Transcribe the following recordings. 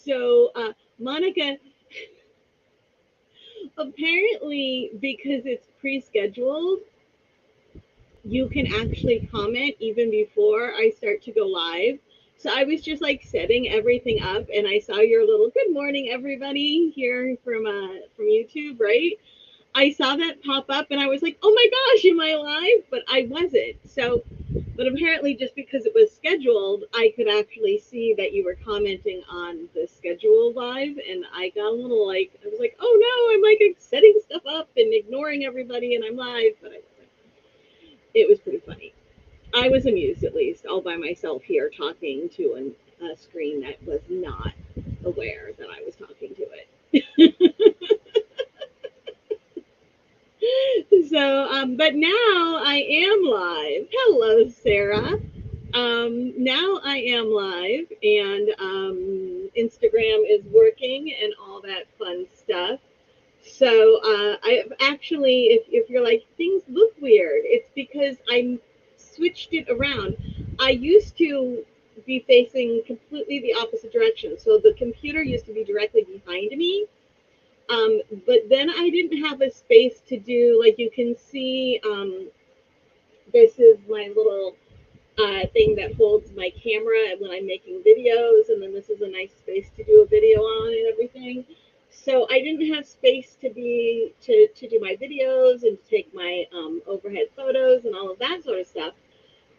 So, Monica, apparently because it's pre-scheduled, you can actually comment even before I start to go live. So I was just like setting everything up, and I saw your little "Good morning, everybody" here from YouTube, right? I saw that pop up, and I was like, "Oh my gosh, am I live?" But I wasn't. So, but apparently, just because it was scheduled, I could actually see that you were commenting on the schedule live, and I got a little like, I was like, "Oh no, I'm like setting stuff up and ignoring everybody, and I'm live," but I wasn't. It was pretty funny. I was amused, at least, all by myself here talking to a screen that was not aware that I was talking to it. So, but now I am live. Hello, Sarah. Now I am live, and Instagram is working and all that fun stuff. So I've actually, if you're like, things look weird, it's because I switched it around. I used to be facing completely the opposite direction. So the computer used to be directly behind me. But then I didn't have a space to do, like you can see, this is my little thing that holds my camera when I'm making videos, and then this is a nice space to do a video on and everything. So I didn't have space to do my videos and to take my overhead photos and all of that sort of stuff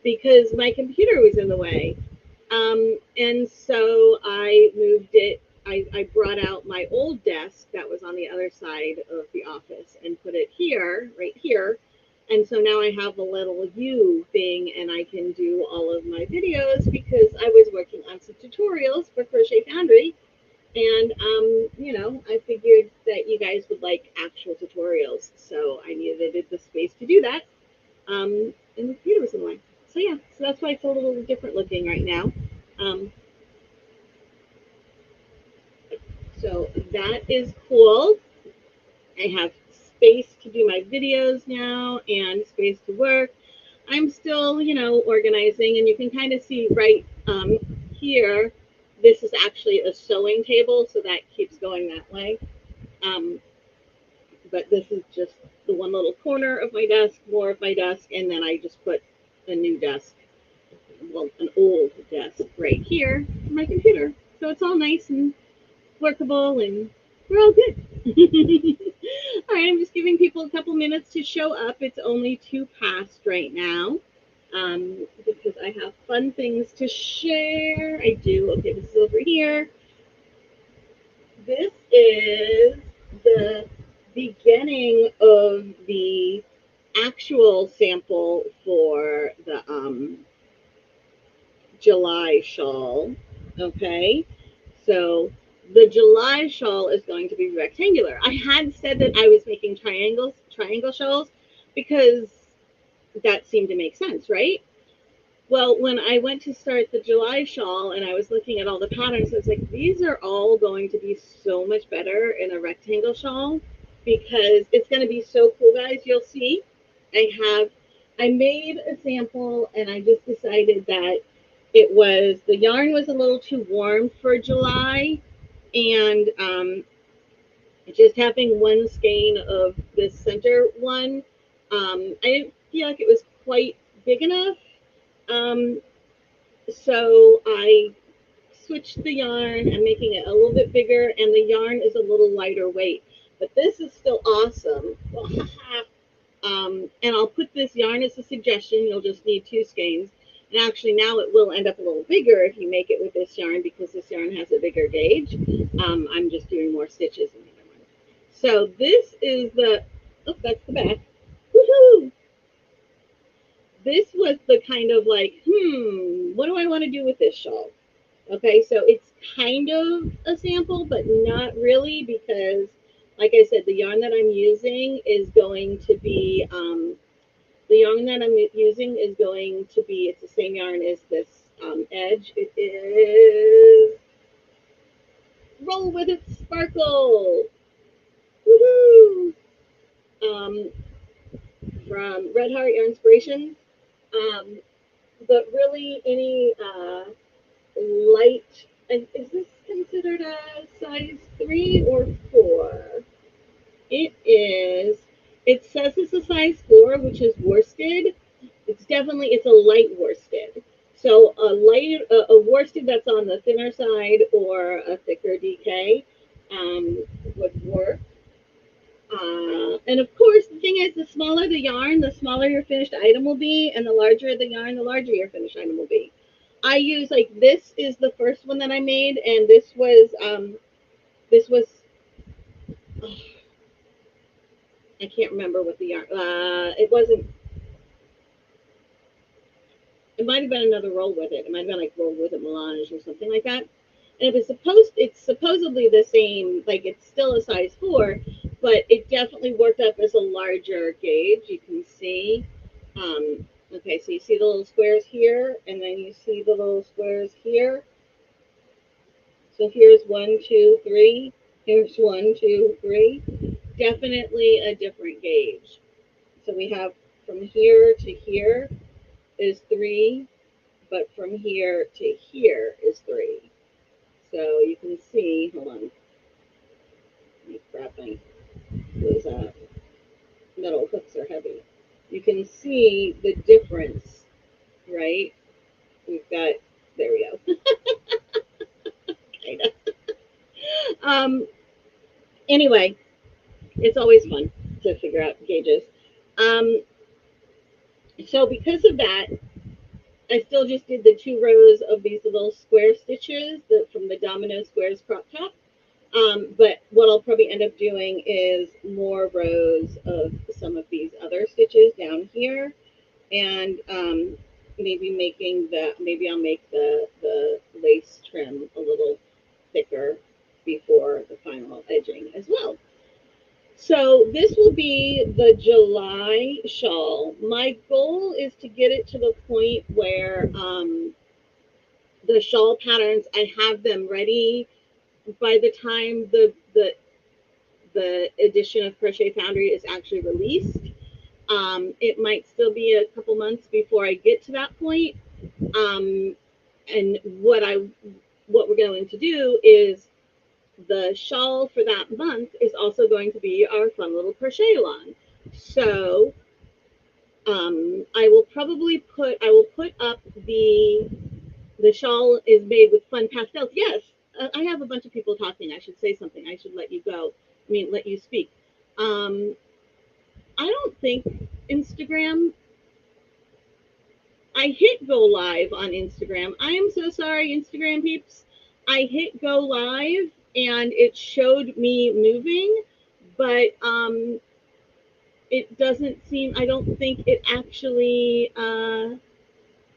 because my computer was in the way. And so I moved it. I brought out my old desk that was on the other side of the office and put it here, right here. And so now I have a little U thing and I can do all of my videos because I was working on some tutorials for Crochet Foundry. And, I figured that you guys would like actual tutorials. So I needed the space to do that. And the computer was in the way. So yeah, so that's why it's a little different looking right now. Um, so that is cool. I have space to do my videos now and space to work. I'm still, organizing, and you can kind of see right here. This is actually a sewing table, so that keeps going that way. Um, but this is just the one little corner of my desk, more of my desk, and then I just put a new desk, well, an old desk right here for my computer. So it's all nice and workable, and we're all good. All right, I'm just giving people a couple minutes to show up. It's only 2 past right now because I have fun things to share. I do. Okay, this is over here. This is the beginning of the actual sample for the July shawl. Okay, so the July shawl is going to be rectangular. I had said that I was making triangle shawls, because that seemed to make sense, right? Well, when I went to start the July shawl and I was looking at all the patterns, I was like, these are all going to be so much better in a rectangle shawl because it's going to be so cool, guys. You'll see. I made a sample and I just decided that the yarn was a little too warm for July, and just having one skein of this center one, I didn't feel like it was quite big enough. Um, so I switched the yarn. I'm making it a little bit bigger, and the yarn is a little lighter weight. But this is still awesome. And I'll put this yarn as a suggestion. You'll just need 2 skeins. And actually, now it will end up a little bigger if you make it with this yarn because this yarn has a bigger gauge. I'm just doing more stitches in the other one. So this is that's the back. Woohoo! This was the kind of like, what do I want to do with this shawl? Okay, so it's kind of a sample, but not really because, like I said, the yarn that I'm using is going to be, it's the same yarn as this edge. It is Roll With It Sparkle. Woohoo! Um, from Red Heart Yarn Inspiration. But really, any light, is this considered a size 3 or 4? It is, it says it's a size 4, which is worsted. It's a light worsted. So a worsted that's on the thinner side or a thicker DK would work. And of course, the thing is, the smaller the yarn, the smaller your finished item will be, and the larger the yarn, the larger your finished item will be. I use, like, this is the first one that I made, and this was oh, I can't remember what the yarn. It wasn't. It might have been another roll with it. It might have been like roll with it melange or something like that. And it's supposedly the same, like it's still a size 4, but it definitely worked up as a larger gauge. You can see. Okay, so you see the little squares here, and then you see the little squares here. So here's 1, 2, 3. Here's 1, 2, 3. Definitely a different gauge. So we have from here to here is 3, but from here to here is 3. So you can see, hold on, let me grab those metal hooks are heavy. You can see the difference, right? We've got, there we go. Kind of. Um, anyway, it's always fun to figure out gauges. Um, so because of that, I still just did the 2 rows of these little square stitches from the Domino Squares crop top. But what I'll probably end up doing is more rows of some of these other stitches down here, and maybe I'll make the lace trim a little thicker before the final edging as well. So this will be the July shawl. My goal is to get it to the point where the shawl patterns, I have them ready by the time the edition of Crochet Foundry is actually released. It might still be a couple months before I get to that point. Um, and what we're going to do is the shawl for that month is also going to be our fun little crochet along. So I will put up the shawl is made with fun pastels. Yes, I have a bunch of people talking. I should say something. I should let you go. Let you speak. Um, I don't think Instagram. I hit go live on Instagram. I am so sorry, Instagram peeps. I hit go live and it showed me moving, but it doesn't seem. I don't think it actually.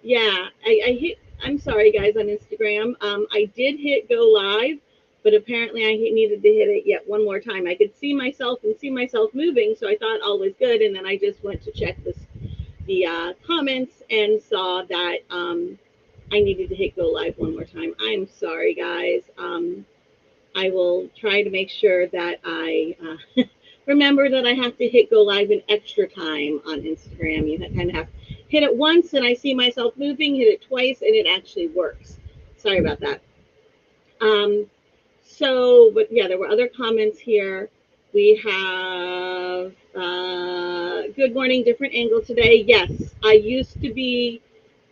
Yeah, I hit. I'm sorry, guys, on Instagram. I did hit go live, but apparently I needed to hit it yet one more time. I could see myself and see myself moving, so I thought all was good, and then I just went to check the comments and saw that I needed to hit go live one more time. I'm sorry, guys. I will try to make sure that I remember that I have to hit go live an extra time on Instagram. You kind of have to hit it once and I see myself moving, hit it twice, and it actually works. Sorry about that. But yeah, there were other comments here. We have good morning, different angle today. Yes, I used to be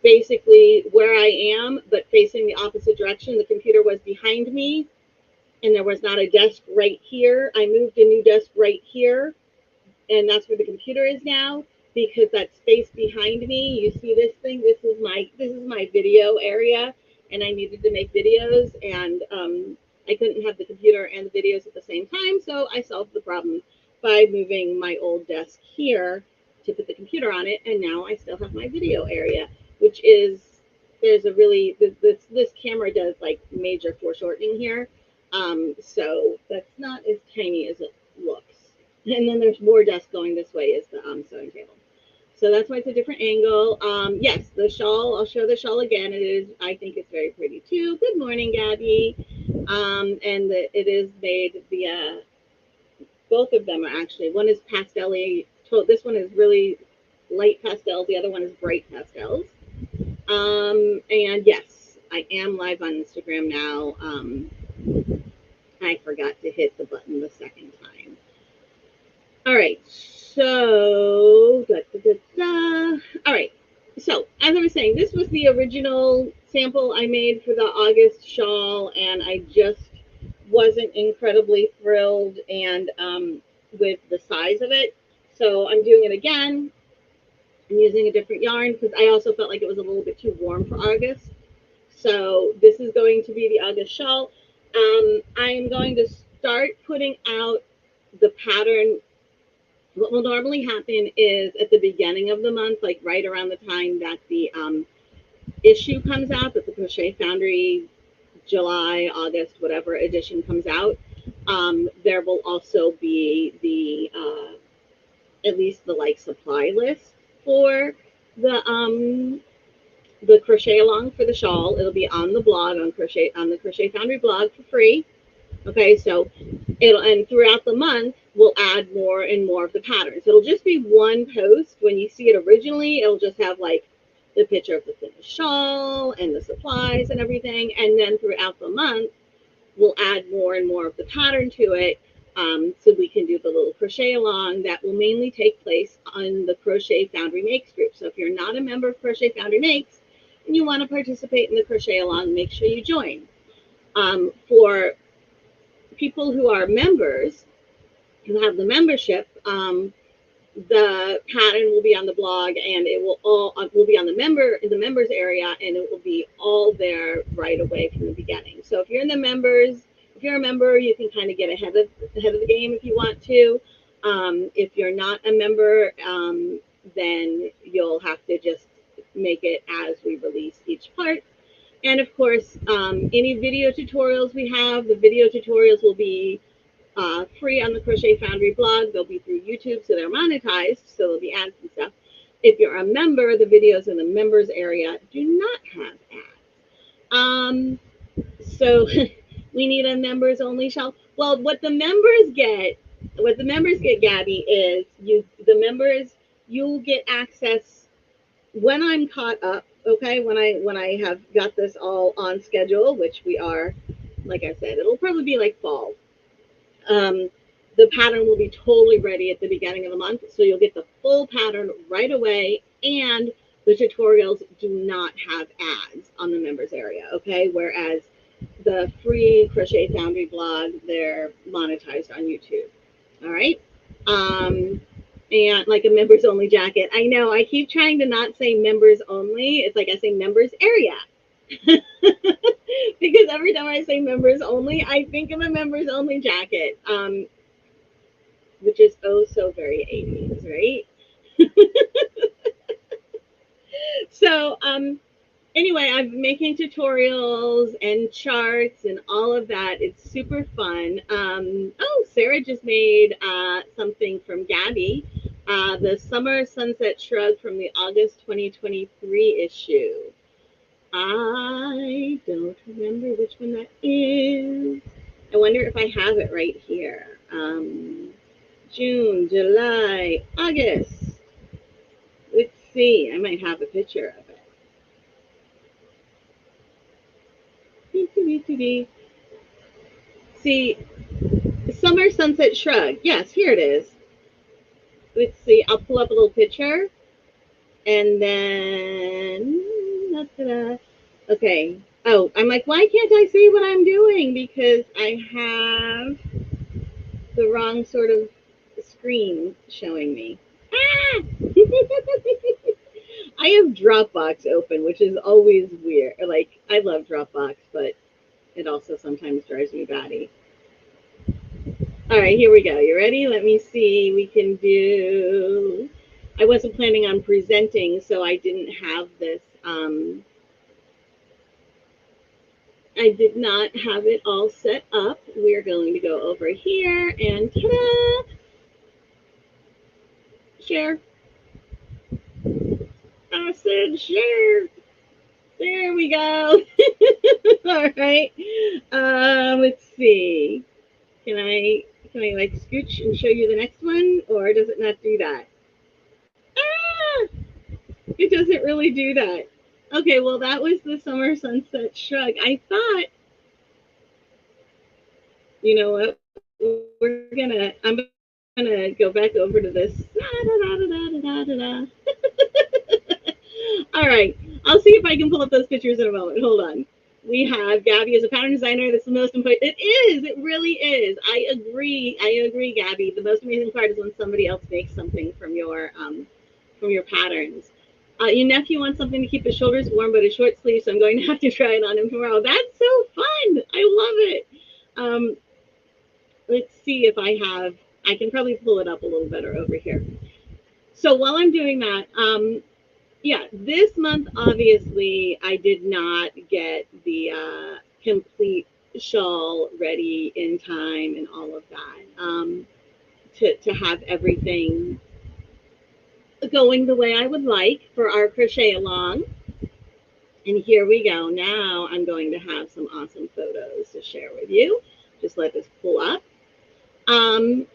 basically where I am, but facing the opposite direction. The computer was behind me and there was not a desk right here. I moved a new desk right here, and that's where the computer is now, because that space behind me, you see this thing, this is my video area, and I needed to make videos, and I couldn't have the computer and the videos at the same time, so I solved the problem by moving my old desk here to put the computer on it, and now I still have my video area, which is, there's a really, this camera does like major foreshortening here, so that's not as tiny as it looks. And then there's more dust going this way is the sewing table. So that's why it's a different angle. Yes, the shawl, I'll show the shawl again. I think it's very pretty too. Good morning, Gabby. It is made via, both of them are actually, one is pastel-y, this one is really light pastels, the other one is bright pastels. And yes, I am live on Instagram now. I forgot to hit the button the second time. All right, so all right. So as I was saying, this was the original sample I made for the August shawl, and I just wasn't incredibly thrilled and with the size of it. So I'm doing it again. I'm using a different yarn because I also felt like it was a little bit too warm for August. So this is going to be the August shawl. I'm going to start putting out the pattern. What will normally happen is at the beginning of the month, like right around the time that the issue comes out, that the Crochet Foundry July, August, whatever edition comes out, there will also be the at least the like supply list for the crochet along for the shawl. It'll be on the blog on the Crochet Foundry blog for free. Okay, so and throughout the month we'll add more and more of the patterns. It'll just be one post. When you see it originally, it'll just have like the picture of the finished shawl and the supplies and everything. And then throughout the month, we'll add more and more of the pattern to it. So we can do the little crochet along that will mainly take place on the Crochet Foundry Makes group. So if you're not a member of Crochet Foundry Makes and you want to participate in the crochet along, make sure you join. For people who are members, who have the membership, the pattern will be on the blog, and it will be on the members area, and it will be all there right away from the beginning. So if you're a member, you can kind of get ahead of the game if you want to. If you're not a member, then you'll have to just make it as we release each part. And of course, any video tutorials we have, the video tutorials will be free on the Crochet Foundry blog. They'll be through YouTube, so they're monetized, so there'll be ads and stuff. If you're a member, the videos in the members area do not have ads. So we need a members only shell. Well, what the members get, Gabby, is you'll get access when I'm caught up. Okay, when I have got this all on schedule, which we are, like I said, it'll probably be like fall. The pattern will be totally ready at the beginning of the month, so you'll get the full pattern right away, and the tutorials do not have ads on the members area, okay? Whereas the free Crochet Foundry blog, they're monetized on YouTube, all right? And like a members only jacket. I know, I keep trying to not say members only. It's like I say members area. Because every time I say members only, I think of a members only jacket, which is oh so very 80s, right? So anyway, I'm making tutorials and charts and all of that. It's super fun. Oh, Sarah just made something from Gabby, the Summer Sunset Shrug from the August 2023 issue. I don't remember which one that is. I wonder if I have it right here. June, July, August. Let's see. I might have a picture of it. See, Summer Sunset Shrug. Yes, here it is. Let's see. I'll pull up a little picture. And then... Okay. Oh, I'm like, why can't I see what I'm doing? Because I have the wrong sort of screen showing me. Ah! I have Dropbox open, which is always weird. Like, I love Dropbox, but it also sometimes drives me batty. All right, here we go. You ready? Let me see. We can do... I wasn't planning on presenting, so I didn't have this... I did not have it all set up. We're going to go over here and ta-da! Share. I said share. There we go. All right. Let's see. Can I like scooch and show you the next one, or does it not do that? Ah! It doesn't really do that. Okay, well, that was the Summer Sunset Shrug. I thought, you know what? I'm gonna go back over to this. All right, I'll see if I can pull up those pictures in a moment. Hold on. We have Gabby as a pattern designer. That's the most important. It is. It really is. I agree. I agree, Gabby. The most amazing part is when somebody else makes something from your patterns. Your nephew wants something to keep his shoulders warm, but a short sleeve, so I'm going to have to try it on him tomorrow. That's so fun. I love it. Um, let's see if I have. I can probably pull it up a little better over here. So while I'm doing that, yeah, this month obviously I did not get the complete shawl ready in time and all of that to have everything going the way I would like for our crochet along. And here we go. Now I'm going to have some awesome photos to share with you. Just let this pull up. Um,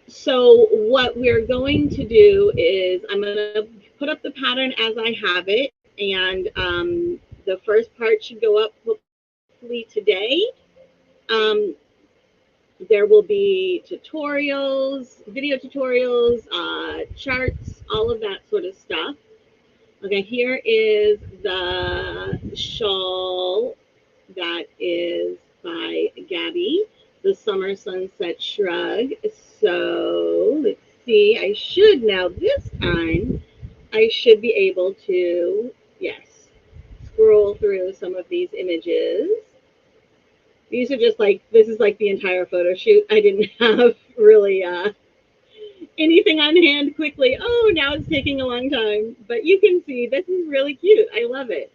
so what we're going to do is I'm going to put up the pattern as I have it. And the first part should go up hopefully today. Um, there will be tutorials, video tutorials, charts, all of that sort of stuff. Okay, here is the shawl that is by Gabby, the Summer Sunset Shrug. So let's see, I should now this time, I should be able to, yes, scroll through some of these images. These are just like, this is like the entire photo shoot. I didn't have really anything on hand quickly. Oh, now it's taking a long time. But you can see this is really cute. I love it.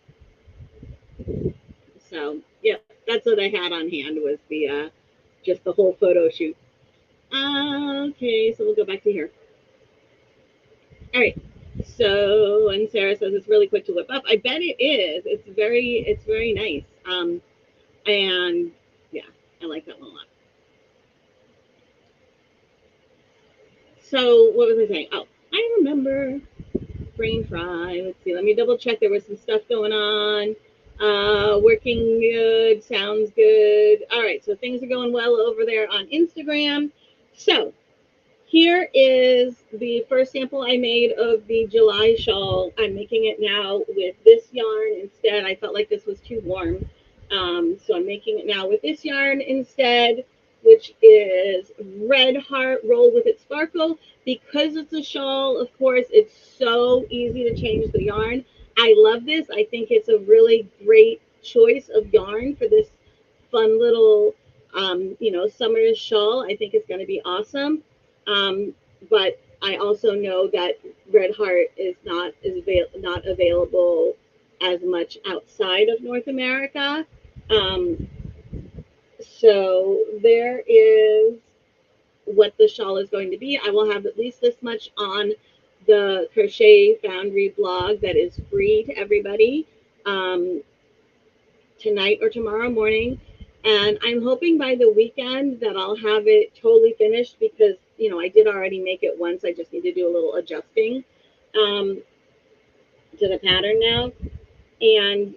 So, yeah, that's what I had on hand was the just the whole photo shoot. Okay, so we'll go back to here. All right. So, and Sarah says it's really quick to whip up. I bet it is. It's very nice. And yeah, I like that one a lot. So, what was I saying? Oh, I remember brain fry. Let's see. Let me double check. There was some stuff going on. Working good. Sounds good. All right. So things are going well over there on Instagram. So here is the first sample I made of the July shawl. I'm making it now with this yarn instead. I felt like this was too warm. So I'm making it now with this yarn instead, which is Red Heart Roll with Its Sparkle. Because it's a shawl, of course, it's so easy to change the yarn. I love this. I think it's a really great choice of yarn for this fun little, summer shawl. I think it's going to be awesome. Um, but I also know that Red Heart not available as much outside of North America. Um, so there is what the shawl is going to be. I will have at least this much on the Crochet Foundry blog that is free to everybody um, tonight or tomorrow morning. And I'm hoping by the weekend that I'll have it totally finished because, I did already make it once. I just need to do a little adjusting um, to the pattern now. And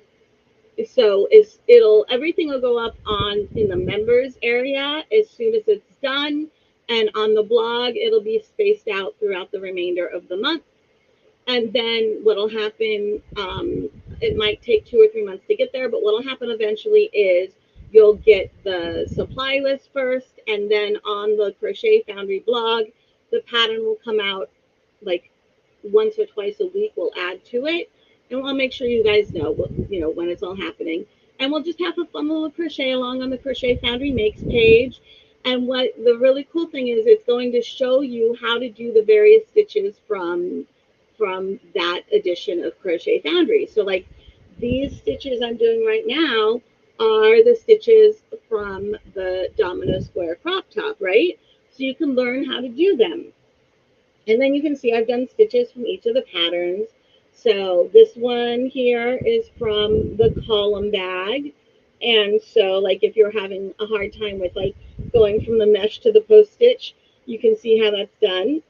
so it'll everything will go up on in the members area as soon as it's done. And on the blog, it'll be spaced out throughout the remainder of the month. And then what'll happen, it might take 2 or 3 months to get there, but what'll happen eventually is you'll get the supply list first, and then on the Crochet Foundry blog, the pattern will come out like once or twice a week. We'll add to it, and we'll make sure you guys know, when it's all happening. And we'll just have a fun little crochet along on the Crochet Foundry Makes page. And what the really cool thing is, it's going to show you how to do the various stitches from that edition of Crochet Foundry. So like these stitches I'm doing right now are the stitches from the Domino Square crop top, right? So you can learn how to do them. And then you can see I've done stitches from each of the patterns. So this one here is from the column bag. And so like if you're having a hard time with like going from the mesh to the post stitch, you can see how that's done.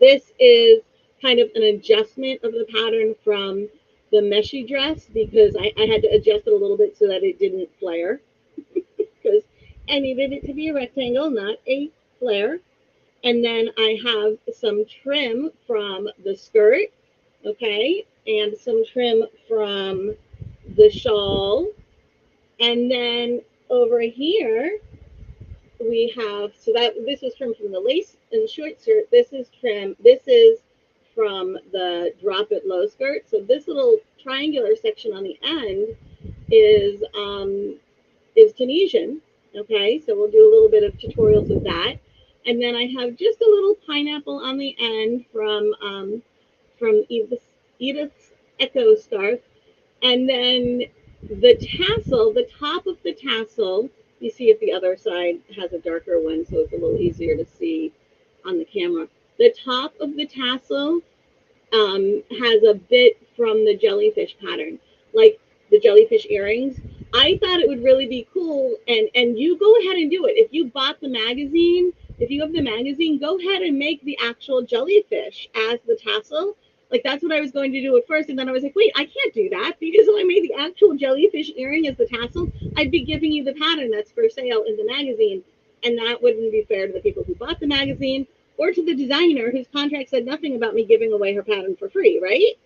This is kind of an adjustment of the pattern from the meshy dress because I had to adjust it a little bit so that it didn't flare because I needed it to be a rectangle, not a flare. And then I have some trim from the skirt, okay, and some trim from the shawl. And then over here, we have, so that this is trim from the lace and short skirt. This is trim. This is from the drop it low skirt. So this little triangular section on the end is Tunisian. Okay, so we'll do a little bit of tutorials with that. And then I have just a little pineapple on the end from Edith's Echo Scarf. And then the tassel, the top of the tassel, you see if the other side has a darker one, so it's a little easier to see on the camera. The top of the tassel has a bit from the jellyfish pattern, like the jellyfish earrings. I thought it would really be cool, and you go ahead and do it. If you bought the magazine, if you have the magazine, go ahead and make the actual jellyfish as the tassel. Like that's what I was going to do at first, and then I was like, wait, I can't do that because if I made the actual jellyfish earring as the tassel, I'd be giving you the pattern that's for sale in the magazine, and that wouldn't be fair to the people who bought the magazine or to the designer whose contract said nothing about me giving away her pattern for free, right?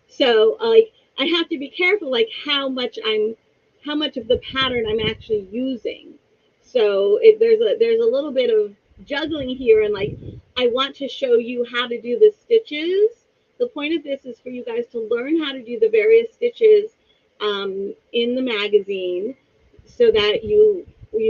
So like I have to be careful like how much of the pattern I'm actually using. So there's a little bit of juggling here and like I want to show you how to do the stitches. The point of this is for you guys to learn how to do the various stitches in the magazine so that you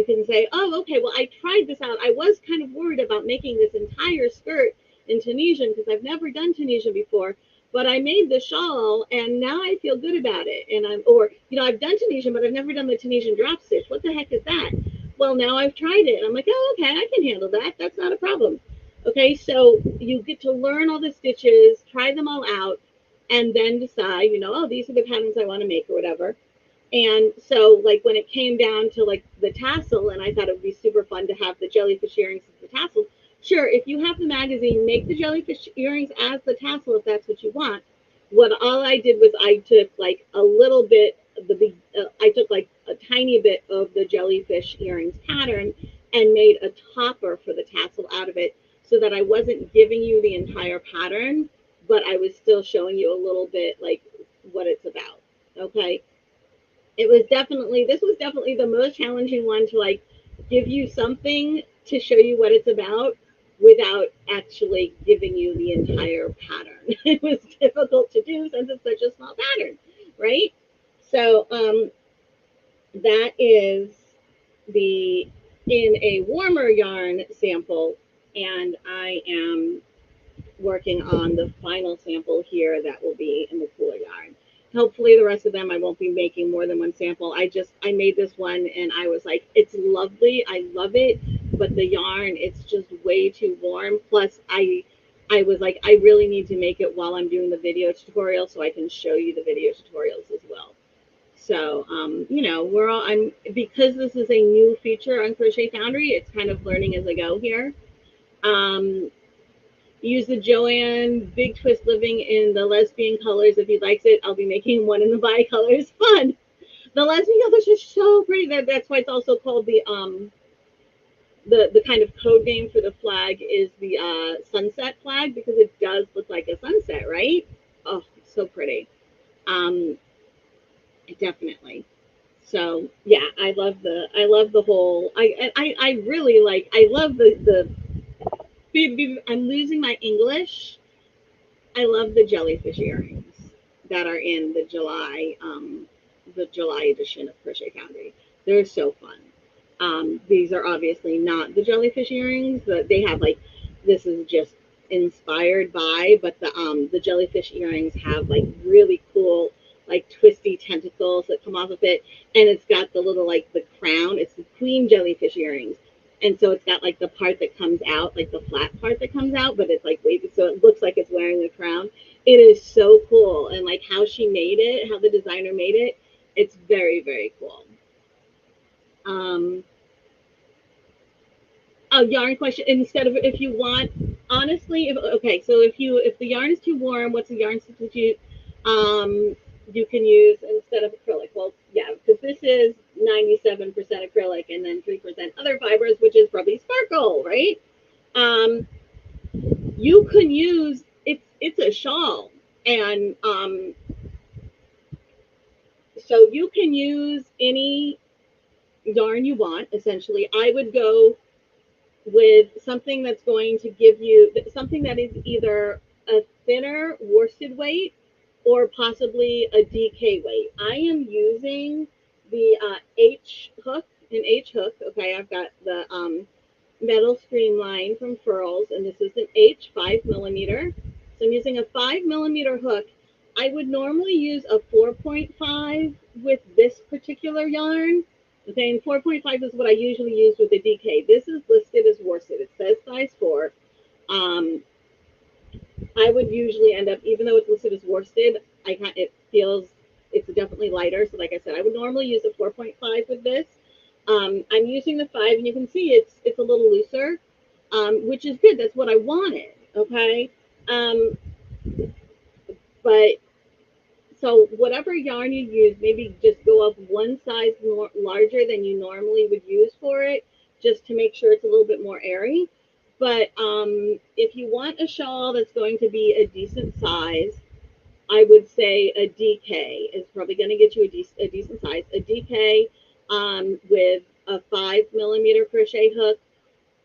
can say, oh, okay, well, I tried this out. I was kind of worried about making this entire skirt in Tunisian because I've never done Tunisian before, but I made the shawl and now I feel good about it. And I've done Tunisian, but I've never done the Tunisian drop stitch. What the heck is that? Well, now I've tried it. And I'm like, oh, okay, I can handle that. That's not a problem. Okay, so you get to learn all the stitches, try them all out, and then decide, oh, these are the patterns I want to make or whatever. And so, like, when it came down to, like, the tassel, and I thought it would be super fun to have the jellyfish earrings as the tassel, sure, if you have the magazine, make the jellyfish earrings as the tassel if that's what you want. All I did was I took, like, a little bit of I took, like, a tiny bit of the jellyfish earrings pattern and made a topper for the tassel out of it so that I wasn't giving you the entire pattern, but I was still showing you a little bit, like, what it's about, okay? This was definitely the most challenging one to like give you something to show you what it's about without actually giving you the entire pattern. It was difficult to do since it's such a small pattern, right? So that is the in a warmer yarn sample, and I am working on the final sample here that will be in the cooler yarn. Hopefully the rest of them I won't be making more than one sample. I made this one and I was like, it's lovely. I love it, but the yarn, it's just way too warm. Plus I was like, I really need to make it while I'm doing the video tutorial so I can show you the video tutorials as well. So, because this is a new feature on Crochet Foundry, it's kind of learning as I go here. Use the Joanne Big Twist Living in the lesbian colors if he likes it. I'll be making one in the bi colors. Fun. The lesbian colors are so pretty. That's why it's also called the kind of code name for the flag is the sunset flag because it does look like a sunset, right? Oh, so pretty. Definitely. So yeah, I love the whole. I really like. I love the. I'm losing my English. I love the jellyfish earrings that are in the July edition of Crochet Foundry. They're so fun. These are obviously not the jellyfish earrings, but they have like this is just inspired by, but the jellyfish earrings have like really cool like twisty tentacles that come off of it, and it's got the little like the crown. It's the queen jellyfish earrings. And so it's got like the part that comes out, like the flat part that comes out, but it's like wavy, so it looks like it's wearing a crown. It is so cool, and like how she made it, how the designer made it, it's very, very cool. A yarn question instead of if you want, honestly, so if the yarn is too warm, what's the yarn substitute? you can use instead of acrylic. Well, yeah, because this is 97% acrylic and then 3% other fibers, which is probably sparkle, right? Um, you can use it's a shawl, and so you can use any yarn you want. Essentially, I would go with something that's going to give you something that is either a thinner worsted weight or possibly a DK weight. I am using the H hook. Okay, I've got the metal streamline from Furls, and this is an H 5 millimeter. So I'm using a 5 millimeter hook. I would normally use a 4.5 with this particular yarn. Okay, and 4.5 is what I usually use with the DK. This is listed as worsted. It says size 4. Um, I would usually end up, even though it's listed as worsted, it feels it's definitely lighter. So like I said, I would normally use a 4.5 with this. I'm using the 5, and you can see it's a little looser, which is good. That's what I wanted. Okay, um, but so whatever yarn you use, maybe just go up one size larger than you normally would use for it, just to make sure it's a little bit more airy. But if you want a shawl that's going to be a decent size, I would say a DK is probably going to get you a decent size. A DK with a 5 millimeter crochet hook,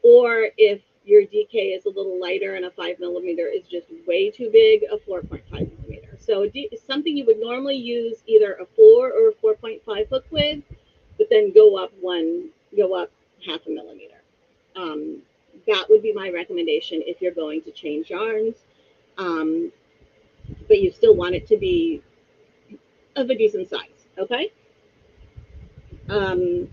or if your DK is a little lighter and a 5 millimeter is just way too big, a 4.5 millimeter. So something you would normally use either a 4 or a 4.5 hook with, but then go up half a millimeter. Um, that would be my recommendation if you're going to change yarns. Um, but you still want it to be of a decent size. Okay. Um,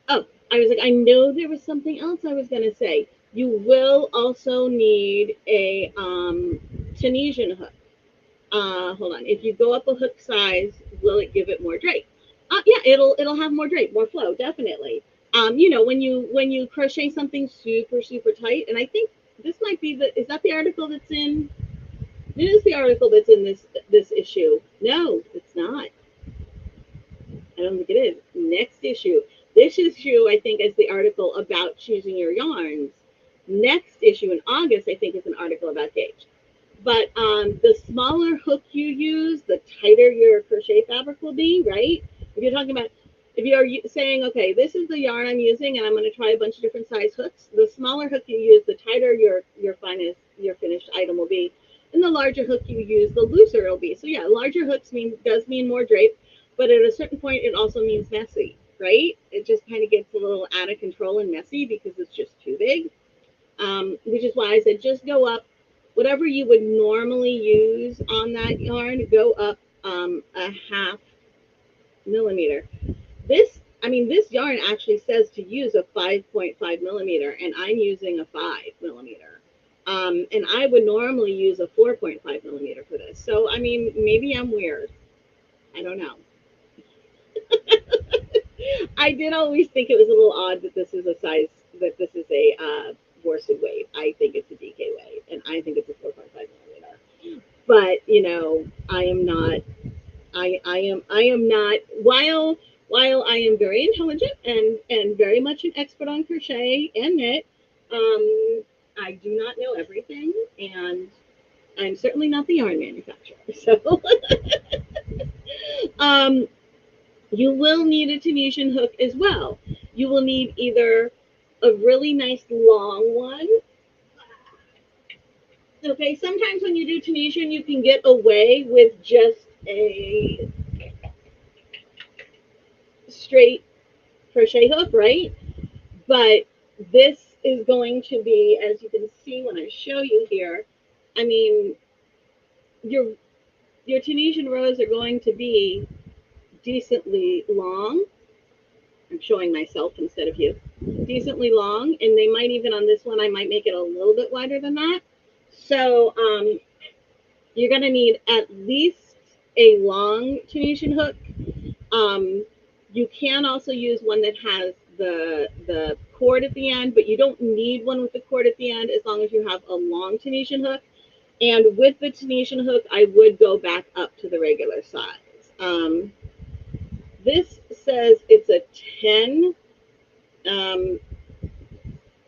oh, I was like, I know there was something else I was gonna say. You will also need a Tunisian hook. Hold on. If you go up a hook size, will it give it more drape? Yeah, it'll have more drape, more flow, definitely. When you crochet something super tight, and I think this might be is that the article that's in? It is the article that's in this issue. No, it's not. I don't think it is. Next issue. This issue, I think, is the article about choosing your yarns. Next issue in August, I think, is an article about gauge. But the smaller hook you use, the tighter your crochet fabric will be, right? If you're talking about, if you're saying, okay, this is the yarn I'm using, and I'm going to try a bunch of different size hooks, the smaller hook you use, the tighter your finished item will be, and the larger hook you use, the looser it'll be. So yeah, larger hooks does mean more drape, but at a certain point, it also means messy, right? It just kind of gets a little out of control and messy because it's just too big. Which is why I said just go up whatever you would normally use on that yarn, go up a half millimeter. This yarn actually says to use a 5.5 millimeter, and I'm using a 5 millimeter. And I would normally use a 4.5 millimeter for this. So, maybe I'm weird. I don't know. I did always think it was a little odd that this is a worsted weight. I think it's a DK weight, and I think it's a 4.5 millimeter. But I am not. I am not. While I am very intelligent and very much an expert on crochet and knit, I do not know everything, and I'm certainly not the yarn manufacturer. So, um, you will need a Tunisian hook as well. You will need either a really nice long one. Okay, sometimes when you do Tunisian, you can get away with just a straight crochet hook, right? But this is going to be, as you can see when I show you here, I mean, your your Tunisian rows are going to be decently long. I'm showing myself instead of you. Decently long, and they might even on this one, I might make it a little bit wider than that. So you're going to need at least a long Tunisian hook. Um, you can also use one that has the cord at the end, but you don't need one with the cord at the end as long as you have a long Tunisian hook. And with the Tunisian hook, I would go back up to the regular size. This says it's a 10, um,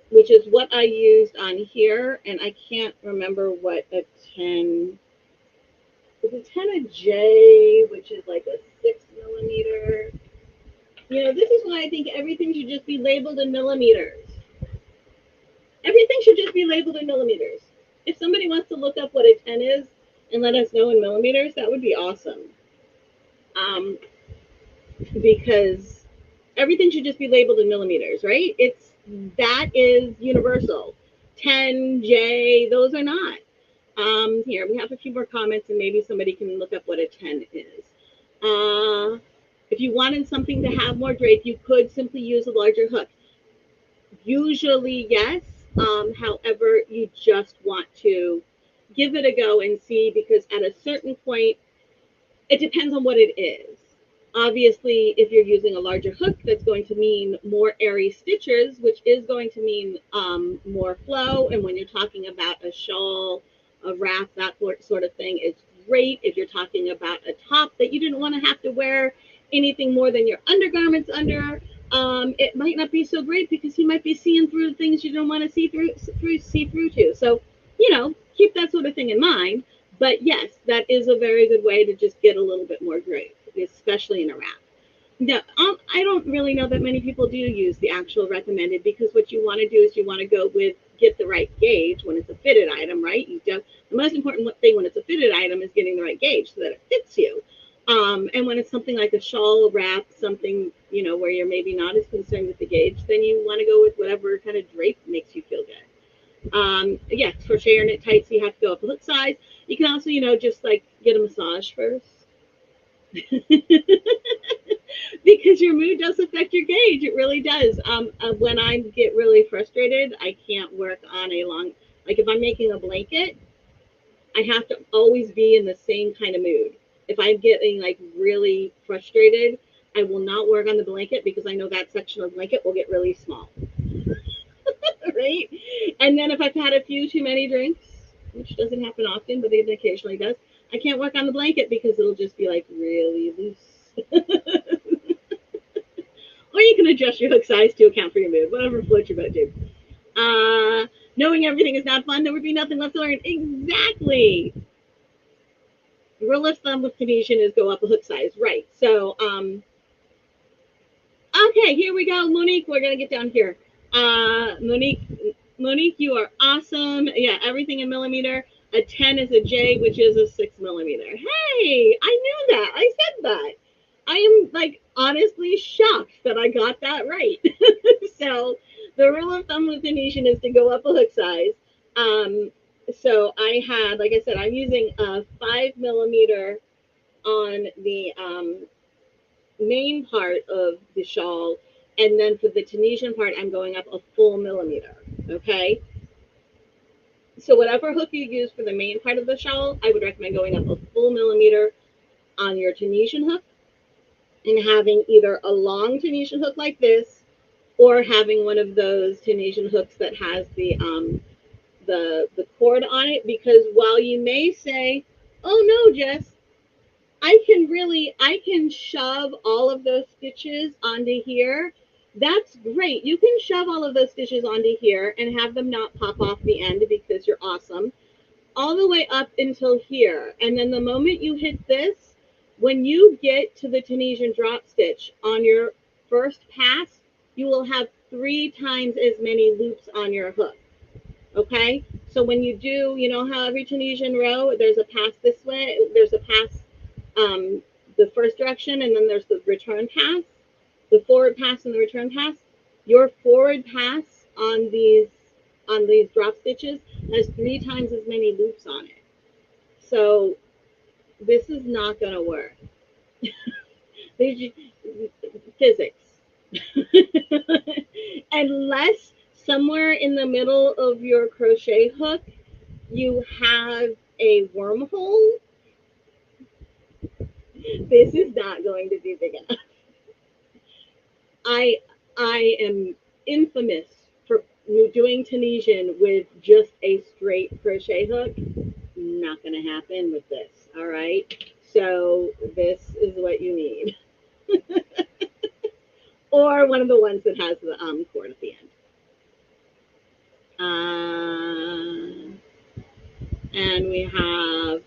which is what I used on here, and I can't remember what a 10 is. A 10 a J, which is like a 6 millimeter. You know, this is why I think everything should just be labeled in millimeters. Everything should just be labeled in millimeters. If somebody wants to look up what a 10 is and let us know in millimeters, that would be awesome. Um, because everything should just be labeled in millimeters, right? That is universal. 10J, those are not. Here, we have a few more comments and maybe somebody can look up what a 10 is. If you wanted something to have more drape, you could simply use a larger hook. Usually, yes. However, you just want to give it a go and see, because at a certain point, it depends on what it is. Obviously, if you're using a larger hook, that's going to mean more airy stitches, which is going to mean more flow. And when you're talking about a shawl, a wrap, that sort of thing, it's great. If you're talking about a top that you didn't want to have to wear anything more than your undergarments under, it might not be so great because you might be seeing through things you don't want to see through to. So, keep that sort of thing in mind. But yes, that is a very good way to just get a little bit more drape, especially in a wrap. No, I don't really know that many people do use the actual recommended, because what you want to do is you want to go with get the right gauge when it's a fitted item, right? The most important thing when it's a fitted item is getting the right gauge so that it fits you. And when it's something like a shawl, wrap, something, where you're maybe not as concerned with the gauge, then you want to go with whatever kind of drape makes you feel good. Yeah, crochet or knit tights, you have to go up a hook size. You can also, just like get a massage first. Because your mood does affect your gauge. It really does. When I get really frustrated, I can't work on a long, like if I'm making a blanket, I have to always be in the same kind of mood. If I'm getting like really frustrated, I will not work on the blanket because I know that section of the blanket will get really small. Right? And then if I've had a few too many drinks, which doesn't happen often, but it occasionally does, I can't work on the blanket because it'll just be like really loose. Or you can adjust your hook size to account for your mood, whatever floats your boat, dude. Knowing everything is not fun, there would be nothing left to learn. Exactly. The rule of thumb with Tunisian is go up a hook size, right? So, okay, here we go, Monique. We're gonna get down here. Monique, you are awesome. Yeah, everything in millimeter. A 10 is a J, which is a 6 millimeter. Hey, I knew that. I said that. I am like honestly shocked that I got that right. So the rule of thumb with Venetian is to go up a hook size. Um, so I had, like I said, I'm using a 5 millimeter on the main part of the shawl, and then for the Tunisian part, I'm going up a full millimeter. Okay. So whatever hook you use for the main part of the shawl, I would recommend going up a full millimeter on your Tunisian hook and having either a long Tunisian hook like this, or having one of those Tunisian hooks that has the cord on it. Because while you may say, "Oh no, Jess, I can shove all of those stitches onto here." That's great. You can shove all of those stitches onto here and have them not pop off the end because you're awesome, all the way up until here. And then the moment you hit this, when you get to the Tunisian drop stitch on your first pass, you will have 3 times as many loops on your hook. Okay? So when you do, you know how every Tunisian row, there's a pass this way, there's a pass the first direction, and then there's the return pass, the forward pass and the return pass. Your forward pass on these drop stitches has 3 times as many loops on it. So this is not going to work. Physics. Unless somewhere in the middle of your crochet hook you have a wormhole, this is not going to be big enough. I I am infamous for doing Tunisian with just a straight crochet hook. Not going to happen with this. All right. So this is what you need, or one of the ones that has the cord at the end. And we have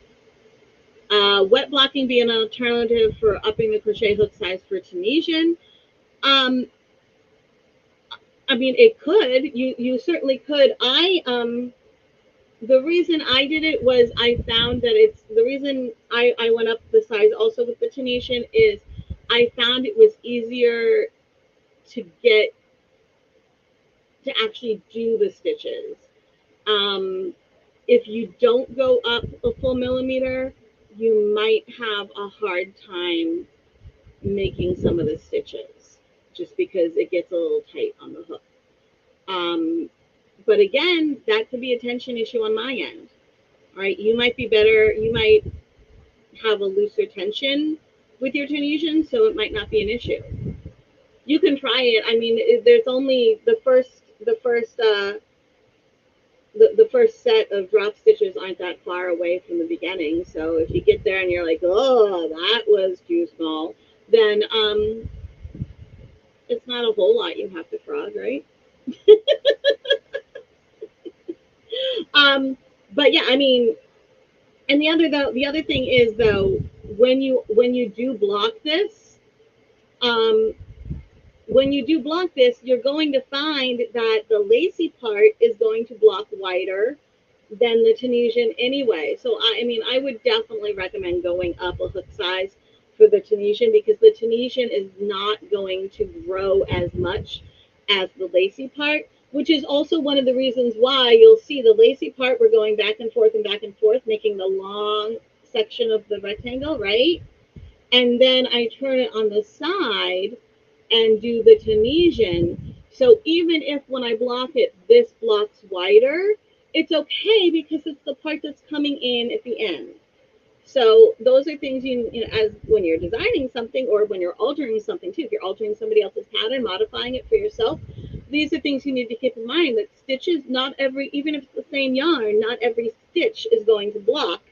wet blocking be an alternative for upping the crochet hook size for Tunisian. Um, I mean, it could. You certainly could. The reason I did it was I found that it's the reason I went up the size also with the Tunisian is I found it was easier to get to actually do the stitches. Um, if you don't go up a full millimeter, you might have a hard time making some of the stitches just because it gets a little tight on the hook. But again, that could be a tension issue on my end. All right, you might be better, you might have a looser tension with your Tunisian, so it might not be an issue. You can try it. I mean, there's only the first set of drop stitches aren't that far away from the beginning. So if you get there and you're like, oh, that was too small, then it's not a whole lot you have to frog, right? um, but yeah, I mean, and the other thing is though, when you do block this, um, when you do block this, you're going to find that the lacy part is going to block wider than the Tunisian anyway. So I mean, I would definitely recommend going up a hook size for the Tunisian because the Tunisian is not going to grow as much as the lacy part, which is also one of the reasons why you'll see the lacy part, we're going back and forth, making the long section of the rectangle, right? And then I turn it on the side and do the Tunisian. So even if when I block it, this block's wider, it's okay because it's the part that's coming in at the end. So those are things you know, as when you're designing something or when you're altering something too. If you're altering somebody else's pattern, modifying it for yourself, these are things you need to keep in mind that stitches, not every, even if it's the same yarn, not every stitch is going to block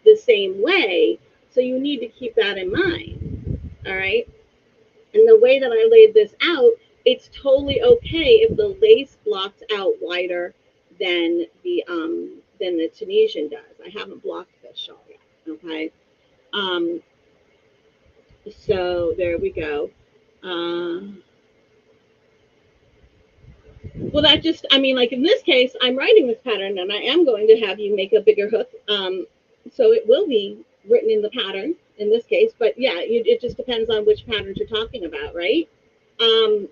the same way. So you need to keep that in mind. All right. And the way that I laid this out, it's totally okay if the lace blocks out wider than the Tunisian does. I haven't blocked this shawl yet. Okay. Um, so there we go. Uh, well, that just, I mean, like in this case, I'm writing this pattern and I am going to have you make a bigger hook. So it will be written in the pattern in this case, but yeah, it just depends on which patterns you're talking about, right? Um,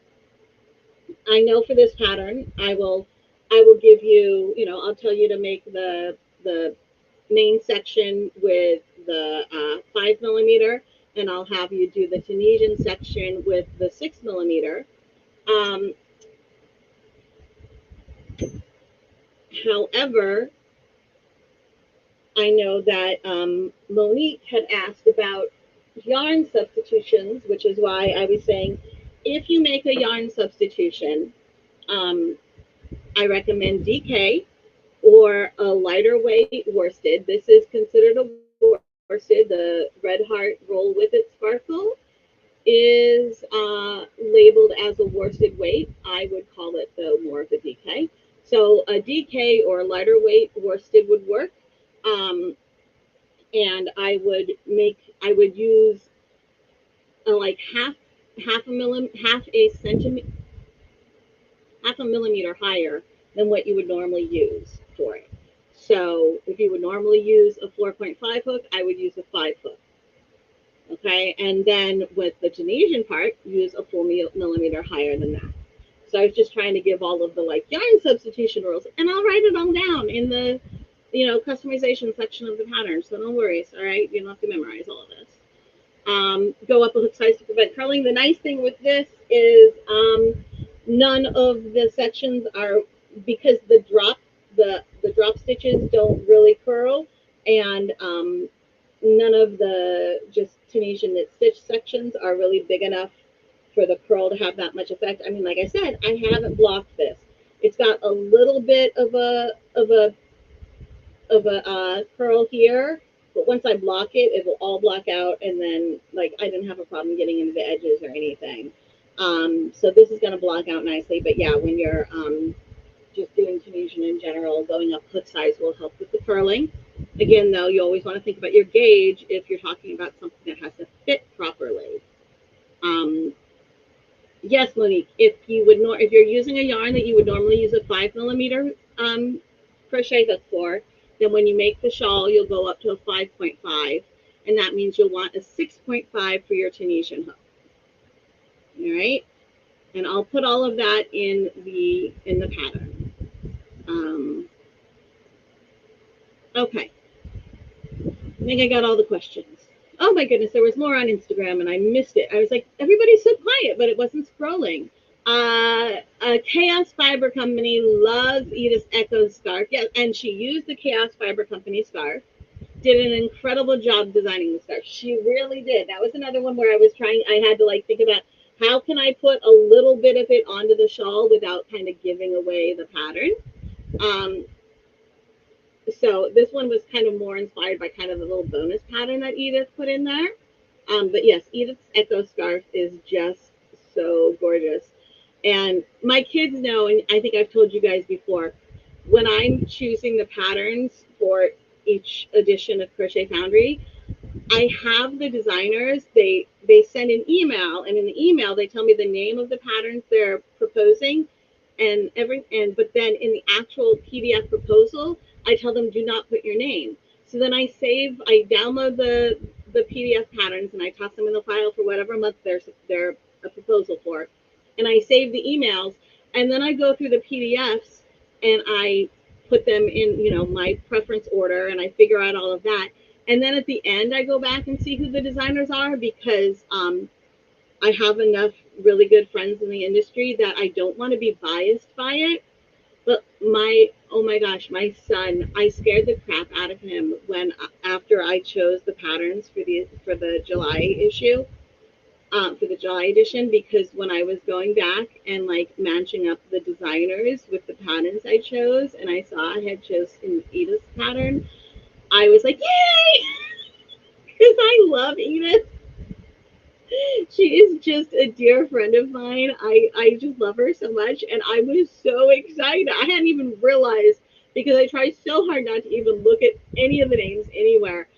I know for this pattern, I will give you, you know, I'll tell you to make the main section with the 5 millimeter, and I'll have you do the Tunisian section with the 6 millimeter. Um, However, I know that Monique had asked about yarn substitutions, which is why I was saying if you make a yarn substitution, um, I recommend DK or a lighter weight worsted. This is considered a worsted. The Red Heart Roll with It Sparkle is labeled as a worsted weight. I would call it though more of a DK. So a DK or a lighter weight worsted would work. Um, and I would use like half a millimeter higher than what you would normally use for it. So if you would normally use a 4.5 hook, I would use a 5 hook. Okay, and then with the Tunisian part, use a full millimeter higher than that. So I was just trying to give all of the like yarn substitution rules, and I'll write it all down in the, you know, customization section of the pattern. So no worries, all right? You don't have to memorize all of this. Go up a hook size to prevent curling. The nice thing with this is none of the sections are, because the drop stitches don't really curl, and none of the just Tunisian knit stitch sections are really big enough for the curl to have that much effect. I mean, like I said, I haven't blocked this. It's got a little bit of a of a curl here, but once I block it, it will all block out, and then like I didn't have a problem getting into the edges or anything. So this is going to block out nicely. But yeah, when you're just doing Tunisian in general, going up clip size will help with the curling. Again, though, you always want to think about your gauge if you're talking about something that has to fit properly. Um, yes, Monique, if you're using a yarn that you would normally use a 5 millimeter crochet hook for, then when you make the shawl, you'll go up to a 5.5, and that means you'll want a 6.5 for your Tunisian hook. All right, and I'll put all of that in the pattern. Okay, I think I got all the questions. Oh my goodness, there was more on Instagram and I missed it. I was like, everybody's so quiet, but it wasn't scrolling. Chaos Fiber Company loves Edith Echo's scarf. Yeah, and she used the Chaos Fiber Company scarf. Did an incredible job designing the scarf. She really did. That was another one where I had to like think about how can I put a little bit of it onto the shawl without kind of giving away the pattern. Um, so this one was kind of more inspired by kind of the little bonus pattern that Edith put in there. But yes, Edith's Echo scarf is just so gorgeous. And my kids know, and I think I've told you guys before, when I'm choosing the patterns for each edition of Crochet Foundry, I have the designers, they send an email, and in the email they tell me the name of the patterns they're proposing, but then in the actual PDF proposal, I tell them do not put your name. So then I download the PDF patterns and I toss them in the file for whatever month they're a proposal for, and I save the emails, and then I go through the PDFs and I put them in my preference order, and I figure out all of that. And then at the end, I go back and see who the designers are, because I have enough really good friends in the industry that I don't want to be biased by it. But oh my gosh, my son, I scared the crap out of him after I chose the patterns for the July issue, for the July edition, because when I was going back and like matching up the designers with the patterns I chose, and I saw I had chosen Edith's pattern, I was like, yay! Because I love Edith. She is just a dear friend of mine. I just love her so much, and I was so excited. I hadn't even realized, because I tried so hard not to even look at any of the names anywhere.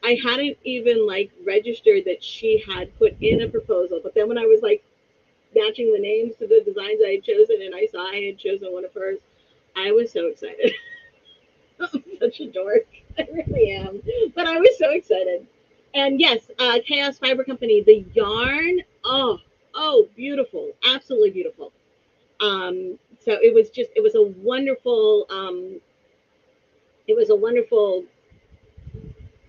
I hadn't even like registered that she had put in a proposal. But then when I was like matching the names to the designs I had chosen, and I saw I had chosen one of hers, I was so excited. I'm such a dork. I really am. But I was so excited. And yes, Chaos Fiber Company, the yarn, beautiful. Absolutely beautiful. So it was a wonderful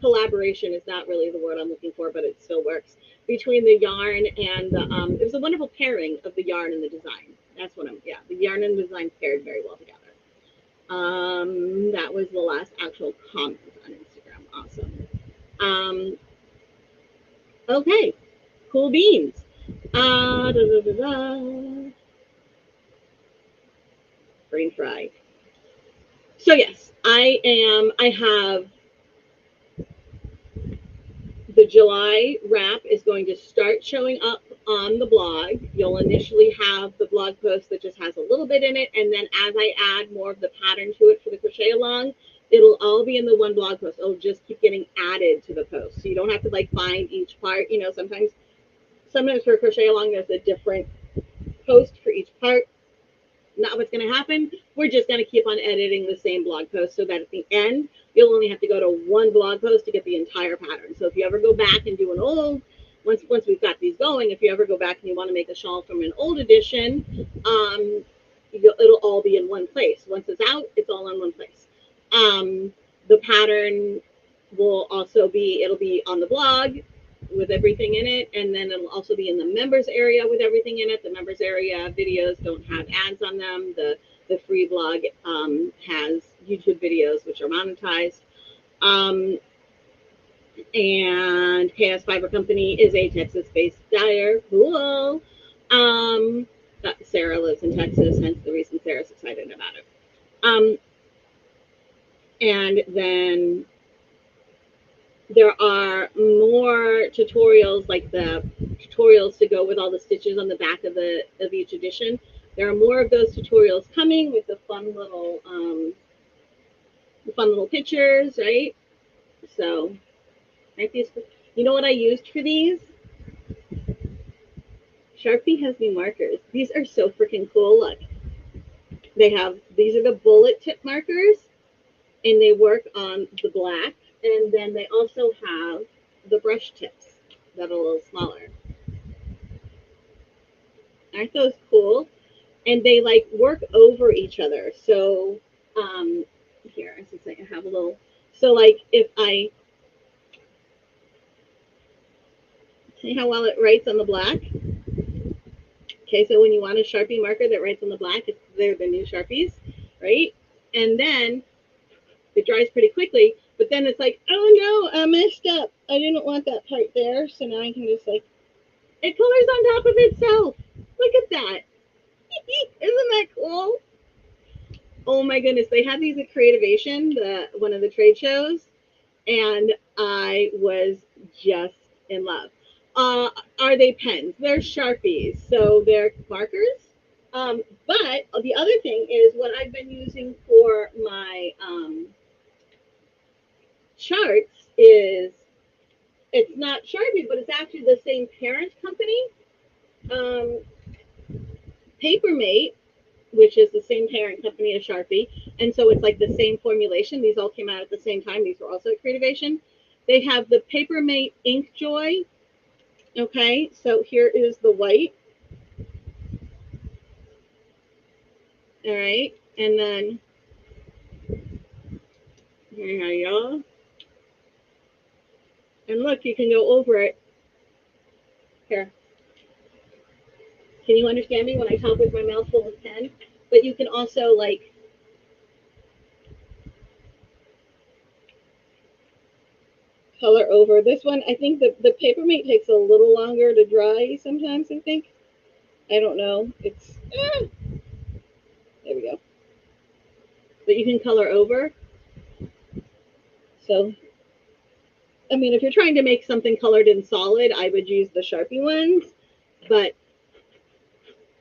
collaboration is not really the word I'm looking for, but it still works, between the yarn and it was a wonderful pairing of the yarn and the design. The yarn and the design paired very well together. That was the last actual comment on Instagram. Awesome. Okay, cool beans. Da, da, da, da. Brain fried. So yes, I have the July wrap is going to start showing up on the blog. You'll initially have the blog post that just has a little bit in it, and then as I add more of the pattern to it for the crochet along, it'll all be in the one blog post. It'll just keep getting added to the post, so you don't have to like find each part. Sometimes for crochet along, there's a different post for each part. Not what's going to happen. We're just going to keep on editing the same blog post, so that at the end, you'll only have to go to one blog post to get the entire pattern. So if you ever go back and do an old, once we've got these going, if you ever go back and you want to make a shawl from an old edition, it'll all be in one place. Once it's out, it's all in one place. The pattern it'll be on the blog with everything in it, and then it'll also be in the members area with everything in it. The members area videos don't have ads on them. The free blog has YouTube videos which are monetized. And Chaos Fiber Company is a Texas-based dyer. Cool. Sarah lives in Texas, hence the reason Sarah's excited about it. And then there are more tutorials, like the tutorials to go with all the stitches on the back of each edition. There are more of those tutorials coming with the fun little pictures, right? So, you know what I used for these? Sharpie has new markers. These are so freaking cool. Look, these are the bullet tip markers, and they work on the black. And then they also have the brush tips that are a little smaller. Aren't those cool? And they like work over each other. So, um, here, I should say I have a little. So, like, if I see how well it writes on the black. Okay, so when you want a Sharpie marker that writes on the black, they're the new Sharpies, right? And then it dries pretty quickly, but then it's like, oh no, I messed up. I didn't want that part there, so now I can just like, it colors on top of itself. Look at that. Isn't that cool? Oh my goodness, they had these at Creativation, one of the trade shows, and I was just in love. Uh, are they pens? They're Sharpies, so they're markers. But the other thing is what I've been using for my charts is it's not Sharpie, but it's actually the same parent company, um, Papermate, which is the same parent company as Sharpie, and so it's like the same formulation. These all came out at the same time. These were also at Creativation. They have the Papermate Ink Joy. Okay, so here is the white. All right, and then here you go. And look, you can go over it. Here, can you understand me when I talk with my mouth full of pen? But you can also like color over this one. I think the Papermate takes a little longer to dry sometimes. I think. I don't know. There we go. But you can color over. So I mean, if you're trying to make something colored in solid, I would use the Sharpie ones. But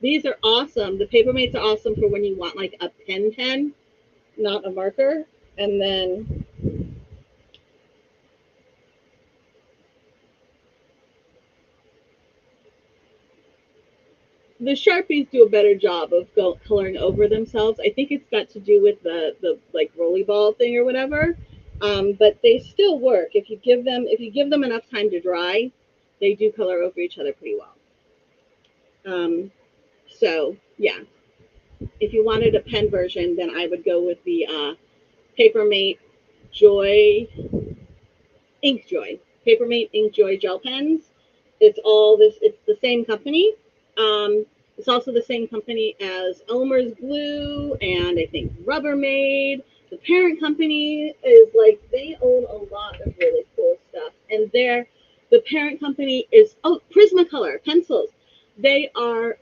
these are awesome. The Papermates are awesome for when you want like a pen, not a marker. And then the Sharpies do a better job of coloring over themselves. I think it's got to do with the like rolly ball thing or whatever. But they still work if you give them enough time to dry. They do color over each other pretty well. So yeah, if you wanted a pen version, then I would go with the Papermate Joy Ink Joy. Papermate Ink Joy gel pens. It's all this. It's the same company. It's also the same company as Elmer's Glue and I think Rubbermaid. The parent company is like they own a lot of really cool stuff, and the parent company is Prismacolor pencils. They are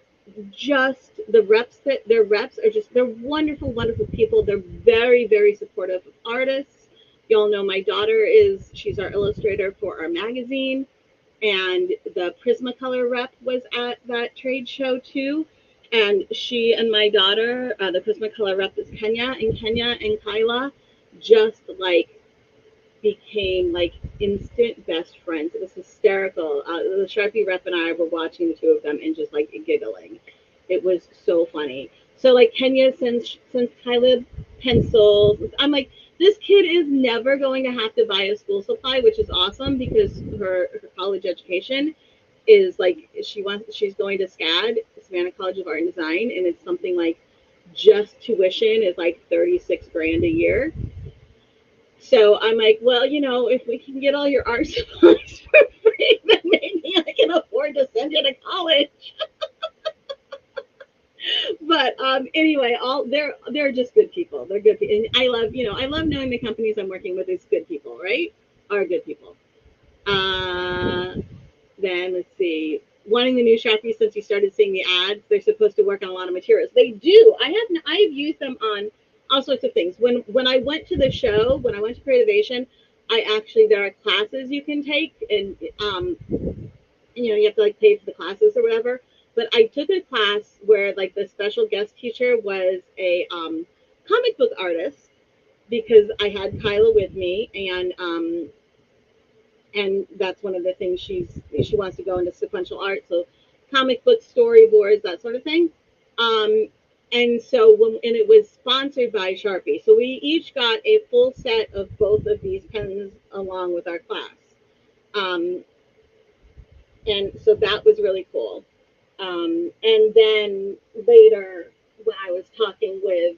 just the reps that their reps are just they're wonderful, wonderful people. They're very, very supportive of artists. Y'all know my daughter she's our illustrator for our magazine, and the Prismacolor rep was at that trade show too. And she and my daughter, the Prismacolor rep is Kenya, and Kenya and Kyla just like became like instant best friends. It was hysterical. The Sharpie rep and I were watching the two of them and just like giggling. It was so funny. So like Kenya since Kyla pencils, I'm like this kid is never going to have to buy a school supply, which is awesome because her college education is like she's going to SCAD, Savannah College of Art and Design, and it's something like just tuition is like 36 grand a year. So I'm like, well, if we can get all your art supplies for free, then maybe I can afford to send you to college. But anyway, they're just good people. They're good people, and I love knowing the companies I'm working with is good people, right? Are good people. Uh, then let's see. Wanting the new Sharpie since you started seeing the ads, they're supposed to work on a lot of materials. They do. I've used them on all sorts of things. When I went to the show, when I went to Creativation, I actually there are classes you can take, and you have to like pay for the classes or whatever. But I took a class where like the special guest teacher was a comic book artist because I had Kyla with me, and that's one of the things she wants to go into sequential art, so comic book storyboards, that sort of thing. Um, and so and it was sponsored by Sharpie, so we each got a full set of both of these pens along with our class. Um, and so that was really cool. And then later, when I was talking with,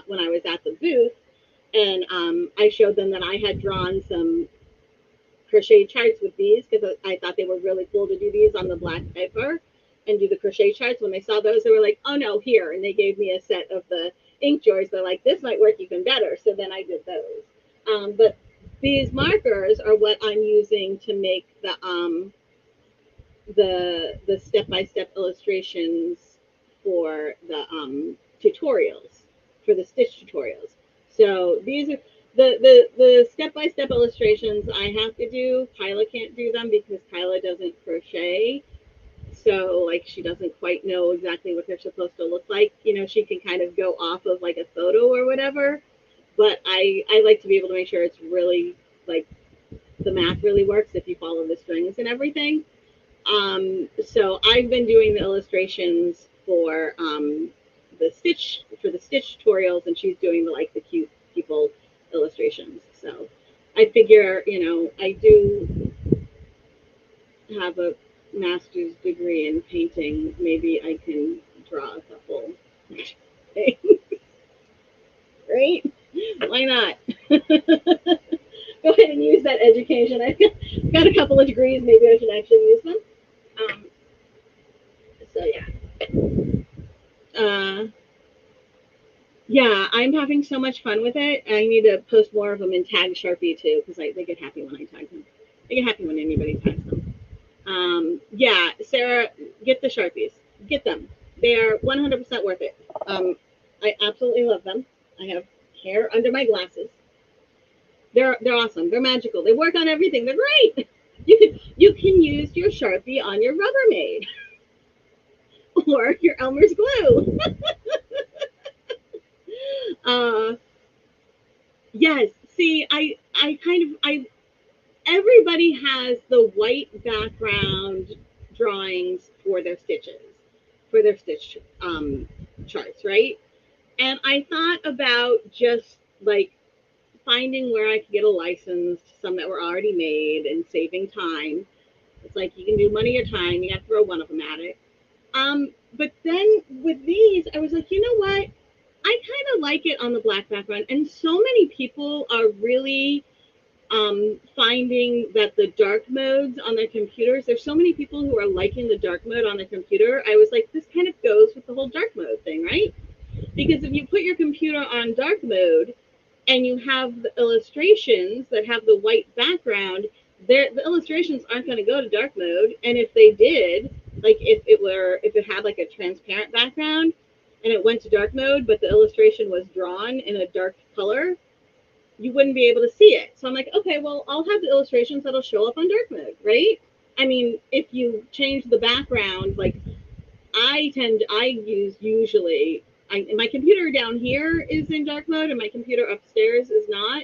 when I was at the booth, and I showed them that I had drawn some crochet charts with these because I thought they were really cool to do these on the black paper and do the crochet charts. When they saw those, they were like, "Oh no, here!" And they gave me a set of the ink drawers. They're like, "This might work even better." So then I did those. But these markers are what I'm using to make the step by step illustrations for the tutorials, for the stitch tutorials. So these are the step by step illustrations I have to do. Kyla can't do them because Kyla doesn't crochet. So like she doesn't quite know exactly what they're supposed to look like. She can kind of go off of like a photo or whatever. But I like to be able to make sure it's really like the math really works if you follow the strings and everything. So I've been doing the illustrations for the stitch tutorials, and she's doing the cute people illustrations. So I figure, I do have a master's degree in painting. Maybe I can draw a couple things, right? Why not? Go ahead and use that education. I've got a couple of degrees. Maybe I should actually use them. Um, so yeah. Uh, Yeah, I'm having so much fun with it. I need to post more of them and tag Sharpie too, because they get happy when I tag them. They get happy when anybody tags them. Yeah, Sarah, get the Sharpies. Get them. They are 100% worth it. I absolutely love them. I have hair under my glasses. They're awesome. They're magical. They work on everything. They're great. You can use your Sharpie on your Rubbermaid or your Elmer's glue. Uh, yes. See, I kind of I everybody has the white background drawings for their stitches, for their stitch charts, right? And I thought about just like finding where I could get a license to some that were already made and saving time. It's like you can do money or time. You have to throw one of them at it. But then with these, I was like, you know what? I kind of like it on the black background, and so many people are really finding that the dark modes on their computers, there's so many people who are liking the dark mode on the computer. I was like, this kind of goes with the whole dark mode thing, right? Because if you put your computer on dark mode and you have the illustrations that have the white background, the illustrations aren't going to go to dark mode. And if they did, like if it had like a transparent background and it went to dark mode, but the illustration was drawn in a dark color, you wouldn't be able to see it. So I'm like, okay, well, I'll have the illustrations that'll show up on dark mode, right? I mean, if you change the background, like I use usually, my computer down here is in dark mode and my computer upstairs is not.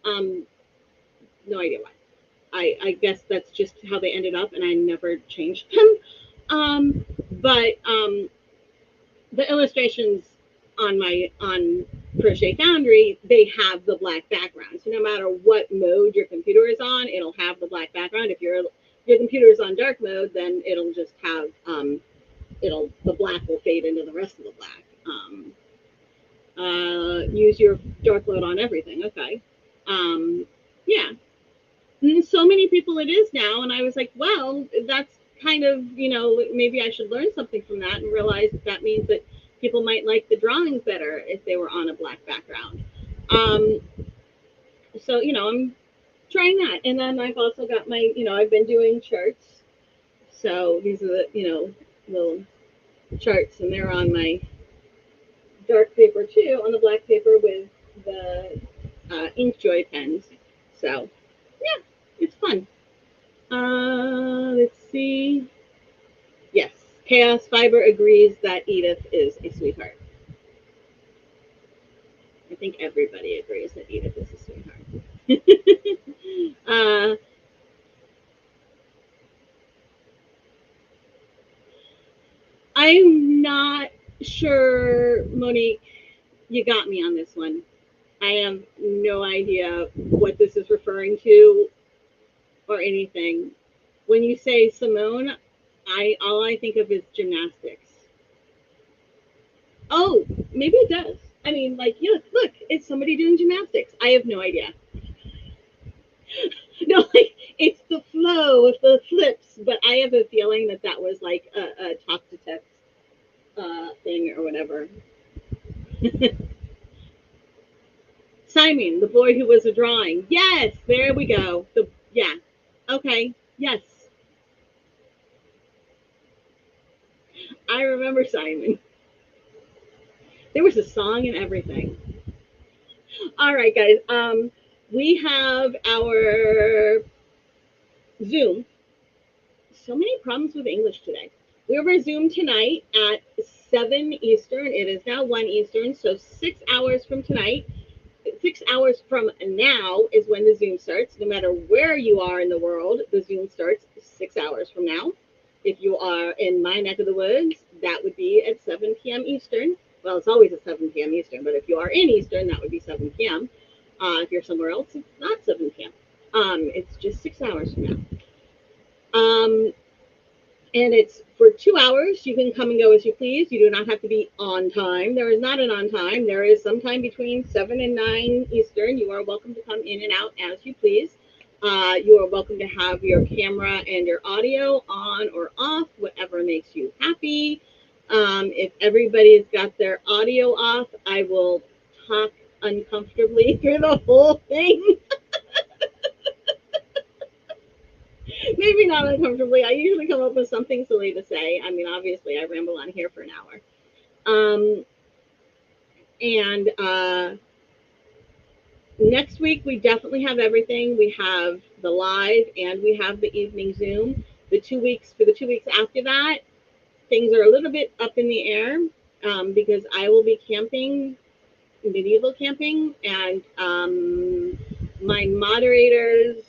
Um, no idea why. I guess that's just how they ended up and I never changed them. But the illustrations on Crochet Foundry, they have the black background. So no matter what mode your computer is on, it'll have the black background. If your computer is on dark mode, then it'll just have the black will fade into the rest of the black. Use your dark mode on everything. Okay. Yeah. And so many people it is now, and I was like, well, that's kind of maybe I should learn something from that and realize that means that people might like the drawings better if they were on a black background. Um, so I'm trying that, and then I've also got my I've been doing charts. So these are the little charts, and they're on my dark paper too on the black paper with the Inkjoy pens. So yeah, it's fun. Let's see. Yes, Chaos Fiber agrees that Edith is a sweetheart. I think everybody agrees that Edith is a sweetheart. uh, I'm not sure, Monique. You got me on this one. I have no idea what this is referring to or anything. When you say Simone, I all I think of is gymnastics. Oh, maybe it does. I mean, like, yeah, look, it's somebody doing gymnastics. I have no idea. No, like, it's the flow of the flips, but I have a feeling that that was like a talk to text thing or whatever. Simon, the boy who was a drawing. Yes, there we go. Yeah. Okay. Yes, I remember Simon. There was a song and everything. All right, guys. We have our Zoom. So many problems with English today. We resume tonight at 7 Eastern. It is now 1 Eastern, so 6 hours from tonight. 6 hours from now is when the Zoom starts. No matter where you are in the world, the Zoom starts 6 hours from now. If you are in my neck of the woods, that would be at 7 p.m. Eastern. Well, it's always at 7 p.m. Eastern, but if you are in Eastern, that would be 7 p.m. If you're somewhere else, it's not 7 p.m. It's just 6 hours from now. And it's for 2 hours. You can come and go as you please. You do not have to be on time. There is not an on time. There is some time between 7 and 9 Eastern. You are welcome to come in and out as you please. You are welcome to have your camera and your audio on or off, whatever makes you happy. If everybody's got their audio off, I will talk uncomfortably through the whole thing. Maybe not uncomfortably. I usually come up with something silly to say. I mean, obviously, I ramble on here for an hour. And next week, we definitely have everything. We have the live and we have the evening Zoom. For the 2 weeks after that, things are a little bit up in the air because I will be camping, medieval camping, and my moderators,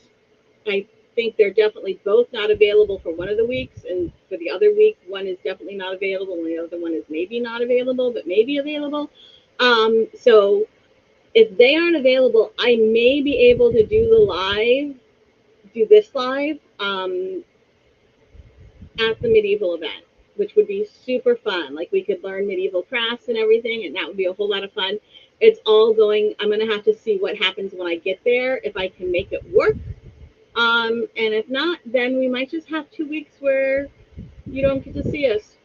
I think they're definitely both not available for one of the weeks, and for the other week, one is definitely not available, and the other one is maybe not available, but maybe available. So if they aren't available, I may be able to do this live at the medieval event, which would be super fun. Like we could learn medieval crafts and everything, and that would be a whole lot of fun. It's all going, I'm going to have to see what happens when I get there, if I can make it work. And if not, then we might just have 2 weeks where you don't get to see us.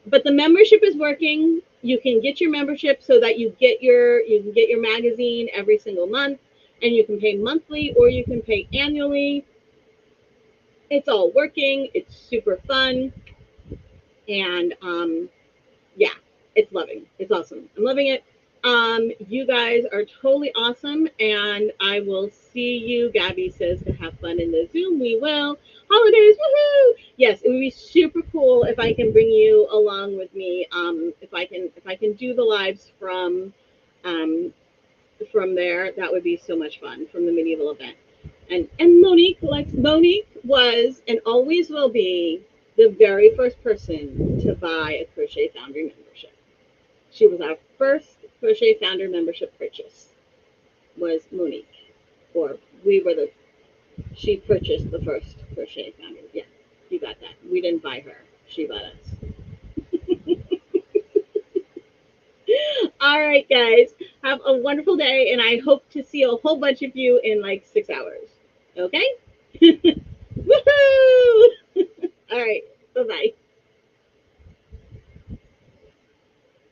But the membership is working. You can get your membership so that you can get your magazine every single month, and you can pay monthly or you can pay annually. It's all working. It's super fun, and yeah, it's loving. It's awesome. I'm loving it. You guys are totally awesome, and I will see you. Gabby says to have fun in the Zoom. We will. Holidays, woohoo! Yes, it would be super cool if I can bring you along with me. If I can do the lives from there, that would be so much fun from the medieval event. And Monique was and always will be the very first person to buy a Crochet Foundry membership. She was our first Crochet Founder membership purchase, was Monique. Or she purchased the first Crochet Founder. Yeah, you got that. We didn't buy her. She bought us. All right, guys. Have a wonderful day, and I hope to see a whole bunch of you in like 6 hours. Okay? Woohoo! All right. Bye-bye.